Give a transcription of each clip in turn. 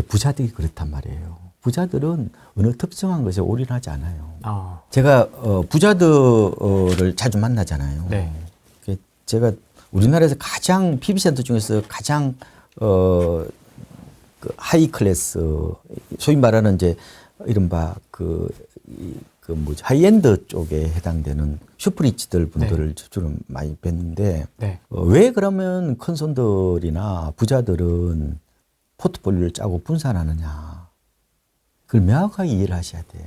부자들이 그렇단 말이에요. 부자들은 어느 특정한 것에 올인하지 않아요. 아, 제가 부자들을 자주 만나잖아요. 네. 제가 우리나라에서 가장 PB센터 중에서 가장 그 하이 클래스, 소위 말하는 이제 이른바 뭐지 하이엔드 쪽에 해당되는 슈퍼리치들 분들을 주로 많이 뵀는데 네. 왜 그러면 큰 손들이나 부자들은 포트폴리오를 짜고 분산하느냐? 그걸 명확하게 이해를 하셔야 돼.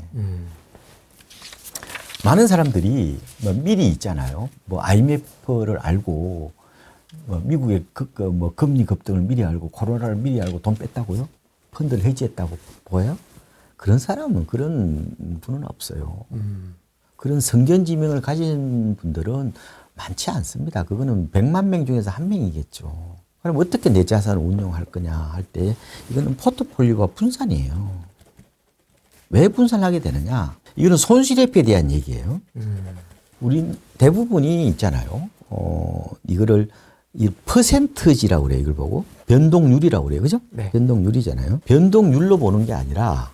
많은 사람들이 뭐 미리 있잖아요. 뭐 IMF를 알고 뭐 미국의 금리 급등을 미리 알고 코로나를 미리 알고 돈 뺐다고요? 펀드를 해지했다고 보여요? 그런 사람은 그런 분은 없어요. 그런 성견지명을 가진 분들은 많지 않습니다. 그거는 100만 명 중에서 한 명이겠죠. 그럼 어떻게 내 자산을 운용할 거냐 할 때 이거는 포트폴리오가 분산이에요. 왜 분산하게 되느냐? 이거는 손실회피에 대한 얘기예요. 우리 대부분이 있잖아요. 이거를 이 퍼센트지라고 그래요. 이걸 보고 변동률이라고 그래요. 그죠? 네. 변동률이잖아요. 변동률로 보는 게 아니라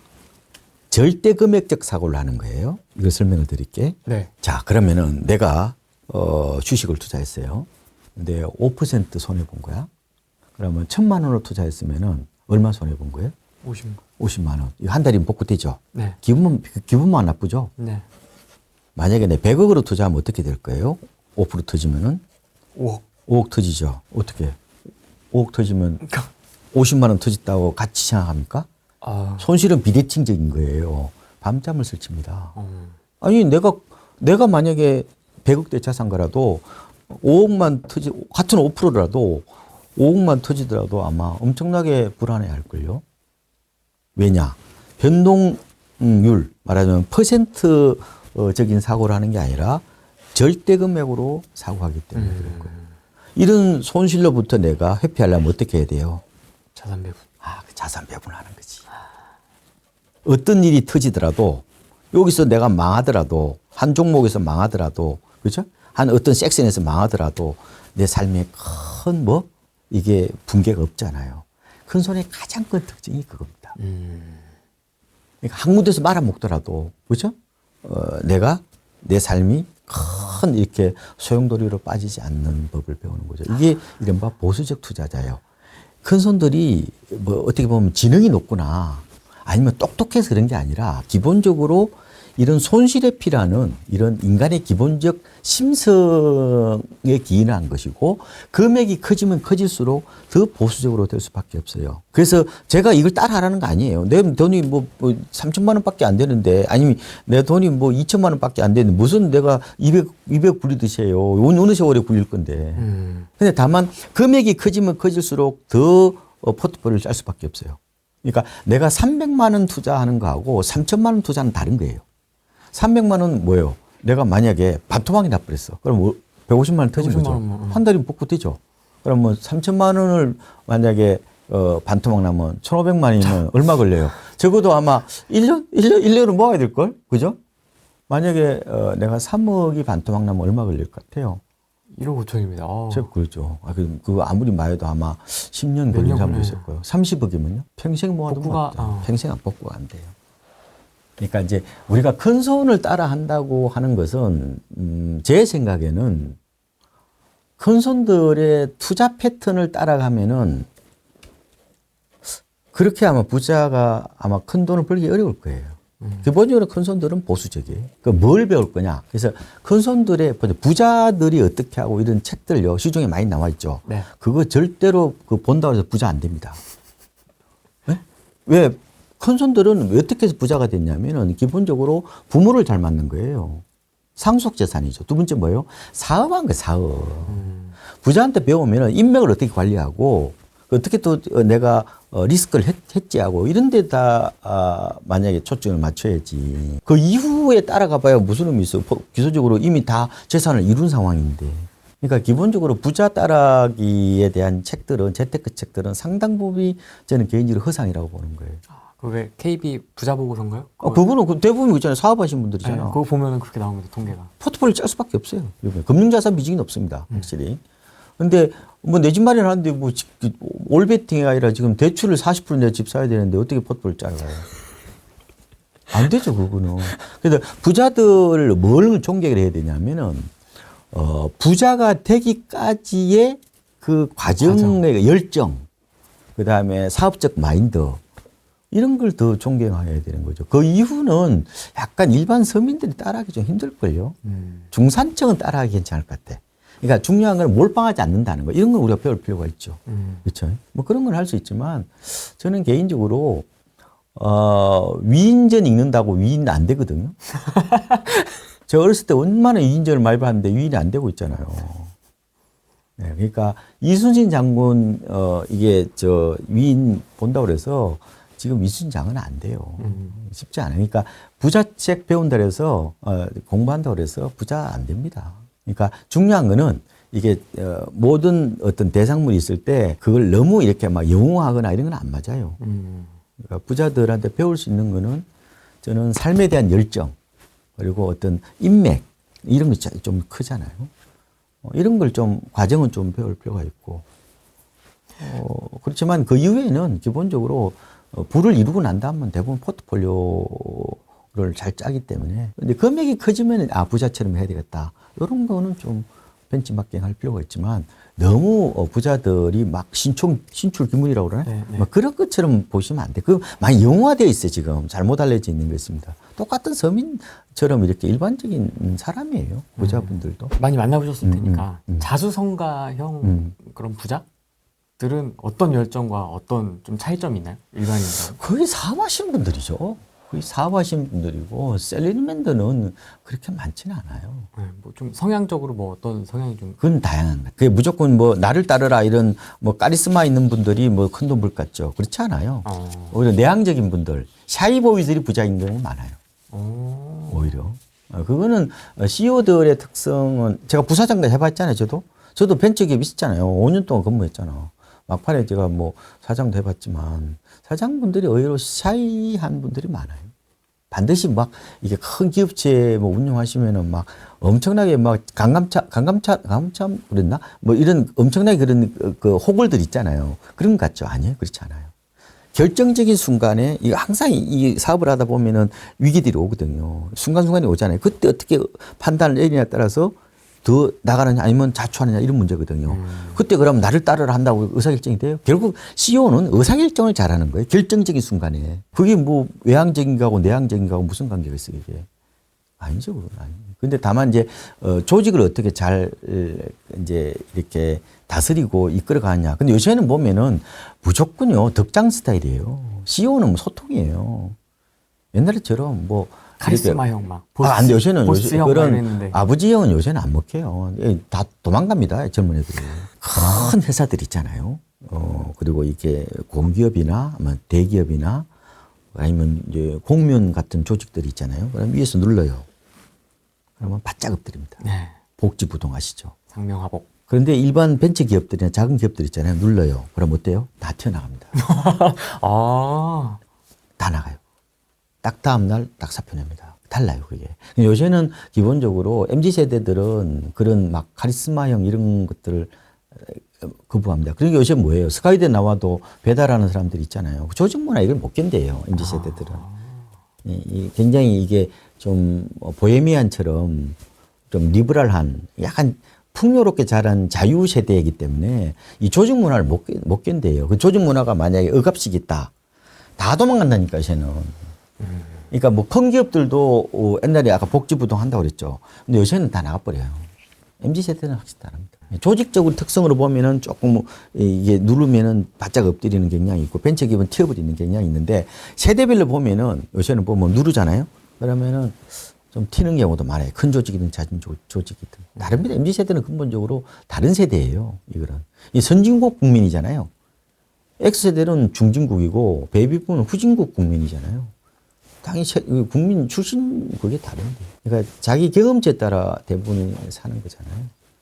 절대 금액적 사고를 하는 거예요. 이걸 설명을 드릴게. 네. 자, 그러면은 내가 주식을 투자했어요. 근데 5% 손해 본 거야. 그러면 1,000만 원을 투자했으면은 얼마 손해 본 거예요? 50만 원. 이거 한 달이면 복구되죠? 네. 기분만 나쁘죠? 네. 만약에 내 100억으로 투자하면 어떻게 될 거예요? 5% 터지면은? 5억. 5억 터지죠. 어떻게? 5억 터지면 50만 원 터졌다고 같이 생각합니까? 아, 손실은 비대칭적인 거예요. 밤잠을 설칩니다. 아니, 내가 만약에 100억대 자산가라도 5억만 같은 5%라도 5억만 터지더라도 아마 엄청나게 불안해 할걸요. 왜냐? 변동률, 말하자면 퍼센트적인 사고를 하는 게 아니라 절대 금액으로 사고하기 때문에 그럴 거예요. 이런 손실로부터 내가 회피하려면 어떻게 해야 돼요? 자산 배분. 그 자산 배분하는 거지. 어떤 일이 터지더라도 여기서 내가 망하더라도 한 종목에서 망하더라도 그렇죠? 한 어떤 섹션에서 망하더라도 내 삶에 큰 이게 붕괴가 없잖아요. 큰 손의 가장 큰 특징이 그겁니다. 그러니까 한 군데서 말아먹더라도 그렇죠? 내가 내 삶이 큰 이렇게 소용돌이로 빠지지 않는 법을 배우는 거죠. 이게 이른바 보수적 투자자예요. 큰 손들이 어떻게 보면 지능이 높구나 아니면 똑똑해서 그런 게 아니라 기본적으로 이런 손실회피라는 이런 인간의 기본적 심성에 기인한 것이고 금액이 커지면 커질수록 더 보수적으로 될 수밖에 없어요. 그래서 제가 이걸 따라하라는 거 아니에요. 내 돈이 3천만 원밖에 안 되는데 아니면 내 돈이 2천만 원밖에 안 되는데 무슨 내가 200 굴리듯이 해요. 어느 세월에 굴릴 건데. 근데 다만 금액이 커지면 커질수록 더 포트폴리오를 짤 수밖에 없어요. 그러니까 내가 300만 원 투자하는 거하고 3천만 원 투자는 다른 거예요. 300만 원 뭐예요? 내가 만약에 반토막이 나버렸어. 그럼 150만 원 터진 거죠. 한 달이면 복구되죠. 그럼 3천만 원을 만약에 반토막 나면 1,500만 원이면 얼마 걸려요? 적어도 아마 1년은 모아야 될걸? 그죠? 만약에 내가 3억이 반토막 나면 얼마 걸릴 것 같아요? 1억 5천입니다. 저 그렇죠. 그거 아무리 많아도 아마 10년 걸린 사람도 있을 거예요. 30억이면요? 평생 모아도 평생 복구가 안 돼요. 그러니까 이제 우리가 큰 손을 따라 한다고 하는 것은 제 생각에는 큰 손들의 투자 패턴을 따라가면은 그렇게 아마 부자가 아마 큰 돈을 벌기 어려울 거예요. 기본적으로 큰 손들은 보수적이에요. 뭘 배울 거냐? 그래서 큰 손들의 부자들이 어떻게 하고 이런 책들요 시중에 많이 나와 있죠. 네. 그거 절대로 본다고 해서 부자 안 됩니다. 네? 왜? 큰 손들은 어떻게 해서 부자가 됐냐면은 기본적으로 부모를 잘 맞는 거예요. 상속 재산이죠. 두 번째 뭐예요? 사업한 거예요, 사업. 부자한테 배우면은 인맥을 어떻게 관리하고 어떻게 또 내가 리스크를 해지하고 이런 데다 만약에 초점을 맞춰야지. 그 이후에 따라가 봐야 무슨 의미 있어. 기술적으로 이미 다 재산을 이룬 상황인데. 그러니까 기본적으로 부자 따라하기에 대한 책들은 재테크 책들은 상당 부분이 저는 개인적으로 허상이라고 보는 거예요. 그게 KB 부자 보고서인가요? 그거는 대부분 있잖아요. 사업하신 분들이잖아요. 네, 그거 보면은 그렇게 나옵니다. 통계가. 포트폴리오 짤 수밖에 없어요. 금융자산 비중이 높습니다. 확실히. 근데 뭐 내 집 마련하는데 뭐 올베팅이 아니라 지금 대출을 40% 내 집 사야 되는데 어떻게 포트폴리오 짜가요? 안 되죠, 그거는. 그래서 부자들을 뭘 존경을 해야 되냐면은 부자가 되기까지의 그 과정의 열정, 그 다음에 사업적 마인드, 이런 걸 더 존경해야 되는 거죠. 그 이후는 약간 일반 서민들이 따라하기 좀 힘들걸요. 중산층은 따라하기 괜찮을 것 같아. 그러니까 중요한 건 몰빵하지 않는다는 거. 이런 걸 우리가 배울 필요가 있죠. 그렇죠? 뭐 그런 건 할 수 있지만 저는 개인적으로 위인전 읽는다고 위인 안 되거든요. 저 어렸을 때 얼마나 위인전을 많이 봤는데 위인이 안 되고 있잖아요. 네, 그러니까 이순신 장군 이게 저 위인 본다고 그래서 지금 이순신 장은 안 돼요. 쉽지 않아요. 그러니까 부자책 배운다 그래서 공부한다 그래서 부자 안 됩니다. 그러니까 중요한 거는 이게 모든 어떤 대상물이 있을 때 그걸 너무 이렇게 막 영웅하거나 이런 건 안 맞아요. 그러니까 부자들한테 배울 수 있는 거는 저는 삶에 대한 열정 그리고 어떤 인맥 이런 게 좀 크잖아요. 이런 걸 좀 과정은 좀 배울 필요가 있고 그렇지만 그 이후에는 기본적으로 부를 이루고 난 다음은 대부분 포트폴리오를 잘 짜기 때문에 근데 금액이 커지면 부자처럼 해야 되겠다 이런 거는 좀 벤치마킹 할 필요가 있지만 너무 부자들이 막 신출 기문이라고 그러네. 네, 네. 막 그런 것처럼 보시면 안 돼. 그 많이 영화되어 있어요 지금 잘못 알려져 있는 거 있습니다. 똑같은 서민처럼 이렇게 일반적인 사람이에요 부자분들도. 많이 만나보셨을 테니까 자수성가형 그런 부자들은 어떤 열정과 어떤 좀 차이점이 있나요? 일반인과? 거의 사업하시는 분들이죠. 거의 사업하시는 분들이고 셀러리맨들은 그렇게 많지는 않아요. 네, 뭐 좀 성향적으로 뭐 어떤 성향이 좀 그건 다양합니다. 그게 무조건 뭐 나를 따르라 이런 뭐 카리스마 있는 분들이 뭐 큰 돈 벌 것 같죠. 그렇지 않아요. 오히려 내향적인 분들, 샤이보이들이 부자인 경우가 많아요. 오히려. 그거는 CEO들의 특성은 제가 부사장도 해봤잖아요. 저도 벤처기업 있었잖아요. 5년 동안 근무했잖아. 막판에 제가 뭐 사장도 해봤지만 사장분들이 의외로 샤이한 분들이 많아요. 반드시 막 이게 큰 기업체 뭐 운영하시면은 막 엄청나게 막 강감참 그랬나? 뭐 이런 엄청나게 그런 그 호걸들 있잖아요. 그런 것 같죠? 아니에요. 그렇지 않아요. 결정적인 순간에 이거 항상 이 사업을 하다 보면은 위기들이 오거든요. 순간순간이 오잖아요. 그때 어떻게 판단을 내리냐에 따라서 더 나가느냐 아니면 자초하느냐 이런 문제거든요. 그때 그럼 나를 따르라 한다고 의사결정이 돼요? 결국 CEO는 의사결정을 잘하는 거예요. 결정적인 순간에. 그게 뭐 외향적인 거하고 내향적인 거하고 무슨 관계가 있어요, 이게? 아니죠, 그건 아니에요. 근데 다만 이제 조직을 어떻게 잘 이제 이렇게 다스리고 이끌어가느냐. 근데 요새는 보면은 무조건요, 덕장 스타일이에요. CEO는 뭐 소통이에요. 옛날처럼 뭐 카리스마형 막 보스, 안 돼. 요새는 보스형 그런 이랬는데. 아버지 형은 요새는 안 먹혀요. 다 도망갑니다. 젊은 애들이. 큰 회사들 있잖아요. 그리고 이게 공기업이나 아마 대기업이나 아니면 이제 공무원 같은 조직들이 있잖아요. 그럼 위에서 눌러요. 그러면 바짝 엎드립니다. 네. 복지부동 아시죠? 상명하복. 그런데 일반 벤처 기업들이나 작은 기업들 있잖아요. 눌러요. 그럼 어때요? 다 튀어나갑니다. 아. 다 나가요. 딱 다음날 딱 사표 냅니다. 달라요, 그게. 요새는 기본적으로 MZ세대들은 그런 막 카리스마형 이런 것들을 거부합니다. 그러니까 요새 뭐예요? 스카이대 나와도 배달하는 사람들이 있잖아요. 조직 문화 이걸 못 견뎌요, MZ세대들은. 굉장히 이게 좀 보헤미안처럼 좀 리버럴한 약간 풍요롭게 자란 자유세대이기 때문에 이 조직 문화를 못 견뎌요. 그 조직 문화가 만약에 억압식 있다. 다 도망간다니까, 요새는. 그러니까 뭐 큰 기업들도 옛날에 아까 복지부동 한다고 그랬죠. 근데 요새는 다 나가버려요. MZ세대는 확실히 다릅니다. 조직적으로 특성으로 보면은 조금 이게 누르면은 바짝 엎드리는 경향이 있고 벤처기업은 튀어버리는 경향이 있는데 세대별로 보면은 요새는 보면 누르잖아요. 그러면은 좀 튀는 경우도 많아요. 큰 조직이든 작은 조직이든. 다릅니다. MZ세대는 근본적으로 다른 세대예요. 이거는. 이 선진국 국민이잖아요. X세대는 중진국이고 베이비붐은 후진국 국민이잖아요. 당연히 국민 출신 그게 다른데. 그러니까 자기 경험치에 따라 대부분이 사는 거잖아요.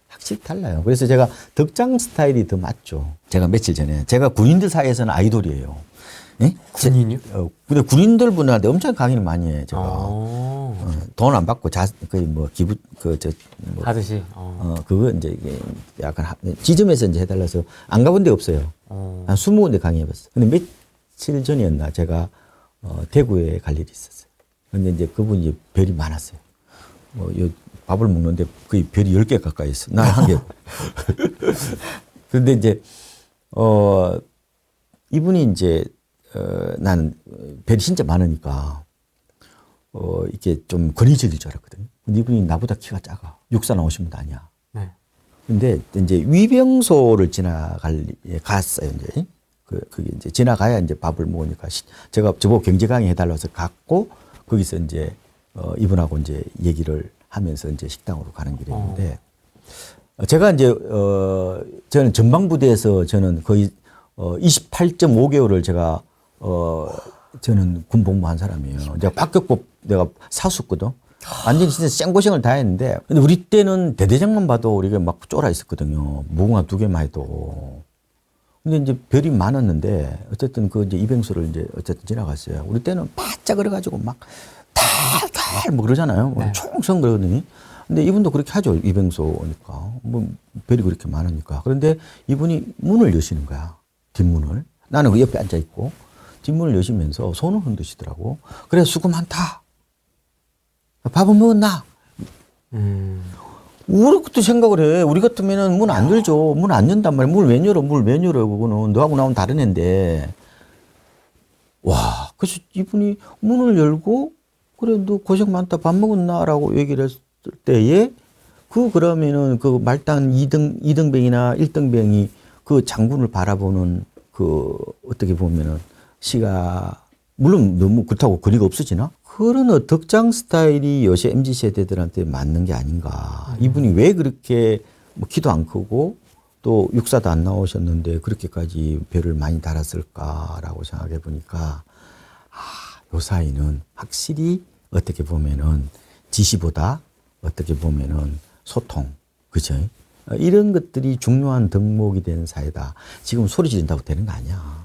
확실히 달라요. 그래서 제가 덕장 스타일이 더 맞죠. 제가 며칠 전에 제가 군인들 사이에서는 아이돌이에요. 예? 군인이요? 근데 군인들 분한테 엄청 강의를 많이 해요. 제가. 돈 안 받고 거의 뭐 기부 뭐 하듯이. 그거 이제 이게 약간 지점에서 이제 해달라서 안 가본 데 없어요. 한 20군데 강의해봤어. 근데 며칠 전이었나 제가 대구에 갈 일이 있었어요. 근데 이제 그분이 이제 별이 많았어요. 요 밥을 먹는데 거의 별이 10개 가까이 있어. 난 한 개. 그런데 이제 이분이 이제 나는 별이 진짜 많으니까 이게 좀 권위적일 줄 알았거든요. 근데 이분이 나보다 키가 작아. 육사 나오신 분도 아니야. 네. 근데 이제 위병소를 갔어요. 이제 그게 이제 지나가야 이제 밥을 먹으니까 제가 저보고 경제 강의 해달라고 해서 갔고 거기서 이제 이분하고 이제 얘기를 하면서 이제 식당으로 가는 길이었는데 제가 이제 저는 전방부대에서 저는 거의 28.5개월을 제가 저는 군 복무한 사람이에요. 내가 박격포 내가 사수거든. 완전히 진짜 생고생을 다 했는데 근데 우리 때는 대대장만 봐도 우리가 막 쫄아 있었거든요. 무궁화 2개만 해도. 근데 이제 별이 많았는데 어쨌든 그 이제 이병수를 이제 어쨌든 지나갔어요. 우리 때는 바짝 그래가지고 막 달달 뭐 그러잖아요. 네. 총성 그러더니. 근데 이분도 그렇게 하죠. 이병수니까. 뭐 별이 그렇게 많으니까. 그런데 이분이 문을 여시는 거야. 뒷문을. 나는 그 옆에 앉아 있고 뒷문을 여시면서 손을 흔드시더라고. 그래 수고 많다. 밥은 먹었나? 우리 것도 생각을 해. 우리 같으면은 문 안 열죠. 문 안 연단 말이야. 문을 왜 열어? 문을 왜 열어? 그거는 너하고 나하고는 다른 애인데. 와, 그래서 이분이 문을 열고 그래 너 고생 많다. 밥 먹었나? 라고 얘기를 했을 때에 그러면은 그 말단 2등병이나 1등병이 그 장군을 바라보는 그 어떻게 보면은 시가 물론 너무 그렇다고 거리가 없어지나? 그런 덕장 스타일이 요새 MZ세대들한테 맞는 게 아닌가. 이분이 왜 그렇게 뭐 키도 안 크고 또 육사도 안 나오셨는데 그렇게까지 별을 많이 달았을까라고 생각해 보니까 요 사이는 확실히 어떻게 보면은 지시보다 어떻게 보면은 소통, 그죠? 이런 것들이 중요한 덕목이 되는 사회다. 지금 소리 지른다고 되는 거 아니야.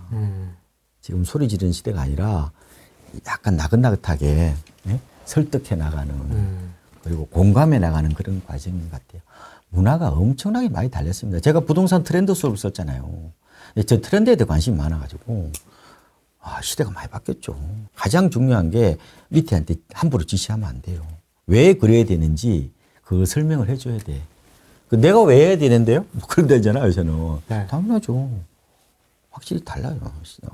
지금 소리 지르는 시대가 아니라 약간 나긋나긋하게 설득해 나가는 그리고 공감해 나가는 그런 과정인 것 같아요. 문화가 엄청나게 많이 달렸습니다. 제가 부동산 트렌드 수업을 썼잖아요. 저 트렌드에 대해 관심이 많아가지고 시대가 많이 바뀌었죠. 가장 중요한 게 밑에한테 함부로 지시하면 안 돼요. 왜 그래야 되는지 그걸 설명을 해줘야 돼. 내가 왜 해야 되는데요? 뭐 그런 데잖아요, 요새는. 네. 당연하죠. 확실히 달라요.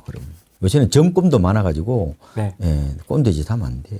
그럼. 요새는 점검도 많아가지고 네. 꼰대짓 하면 안 돼.